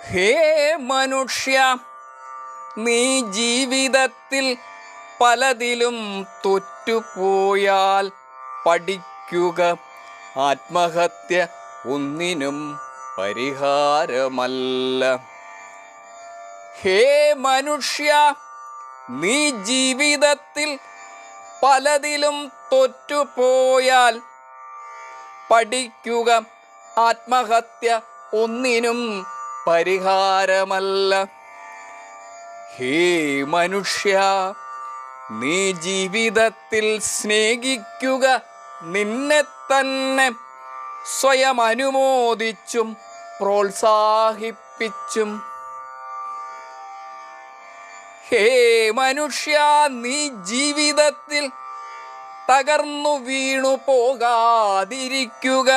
ഹേ മനുഷ്യ, നീ ജീവിതത്തിൽ പലതിലും തോറ്റുപോയാൽ പഠിക്കുക, ആത്മഹത്യ ഒന്നിനും പരിഹാരമല്ല. ഹേ മനുഷ്യ, നീ ജീവിതത്തിൽ പലതിലും തോറ്റുപോയാൽ പഠിക്കുക, ആത്മഹത്യ ഒന്നിനും പരിഹാരമല്ല. ഹേ മനുഷ്യ, നീ ജീവിതത്തിൽ സ്നേഹിക്കുക, നിന്നെ തന്നെ സ്വയം അനുമോദിച്ചും പ്രോത്സാഹിപ്പിച്ചും. ഹേ മനുഷ്യ, നീ ജീവിതത്തിൽ തകർന്നു വീണു പോകാതിരിക്കുക,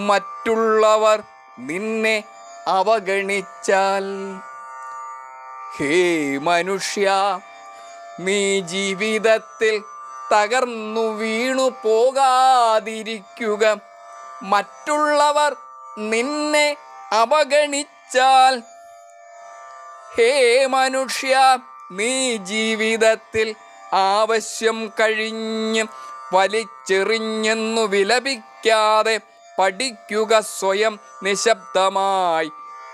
മറ്റുള്ളവർ നിന്നെ അവഗണിച്ചാൽ. ഹേ മനുഷ്യ, നീ ജീവിതത്തിൽ തകർന്നു വീണു പോകാതിരിക്കുക, മറ്റുള്ളവർ നിന്നെ അവഗണിച്ചാൽ. ഹേ മനുഷ്യ, നീ ജീവിതത്തിൽ ആവശ്യം കഴിഞ്ഞ് വലിച്ചെറിഞ്ഞെന്നു വിലപിക്കാതെ പഠിക്കുക, സ്വയം നിശബ്ദമായി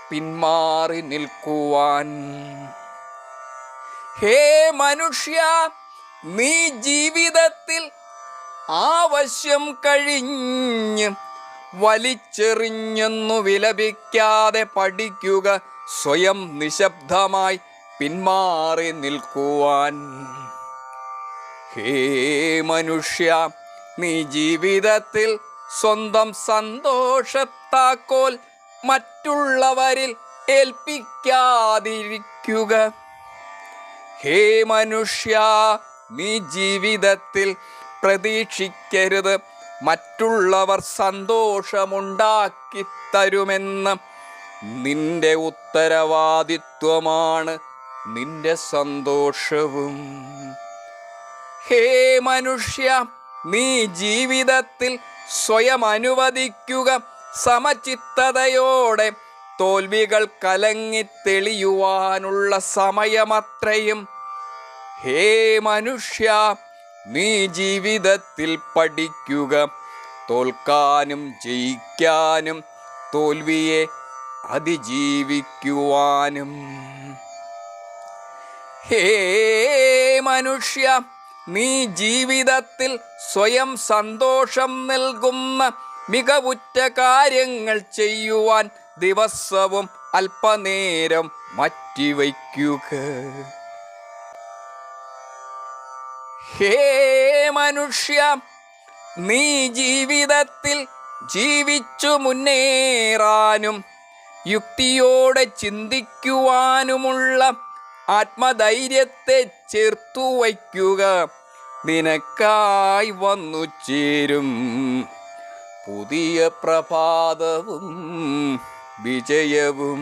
പിന്മാറി നിൽക്കുവാൻ. ഹേ മനുഷ്യ, നീ ജീവിതത്തിൽ ആവശ്യം കഴിഞ്ഞ് വലിച്ചെറിഞ്ഞെന്നു വിലപിക്കാതെ പഠിക്കുക, സ്വയം നിശബ്ദമായി പിന്മാറി നിൽക്കുവാൻ. ഹേ മനുഷ്യ, നീ ജീവിതത്തിൽ സ്വന്തം സന്തോഷത്താക്കോൽ മറ്റുള്ളവരിൽ ഏൽപ്പിക്കാതിരിക്കുക. ഹേ മനുഷ്യ, നീ ജീവിതത്തിൽ പ്രതീക്ഷിക്കരുത് മറ്റുള്ളവർ സന്തോഷമുണ്ടാക്കി തരുമെന്ന്. നിന്റെ ഉത്തരവാദിത്വമാണ് നിന്റെ സന്തോഷവും. ഹേ മനുഷ്യ, നീ ജീവിതത്തിൽ സ്വയം അനുവദിക്കുക, സമചിത്തതയോടെ തോൽവികൾ കലങ്ങി തെളിയുവാനുള്ള സമയമത്രയും. ഹേ മനുഷ്യ, നീ ജീവിതത്തിൽ പഠിക്കുക, തോൽക്കാനും ജയിക്കാനും തോൽവിയെ അതിജീവിക്കുവാനും. ഹേ മനുഷ്യ, നീ ജീവിതത്തിൽ സ്വയം സന്തോഷം നൽകുന്ന മികവുറ്റ കാര്യങ്ങൾ ചെയ്യുവാൻ ദിവസവും അല്പനേരം മാറ്റിവയ്ക്കുക. ഹേ മനുഷ്യ, നീ ജീവിതത്തിൽ ജീവിച്ചു മുന്നേറാനും യുക്തിയോടെ ചിന്തിക്കുവാനുമുള്ള ആത്മധൈര്യത്തെ ചേർത്തു വയ്ക്കുക. നിനക്കായി വന്നു ചേരും പുതിയ പ്രഭാതവും വിജയവും.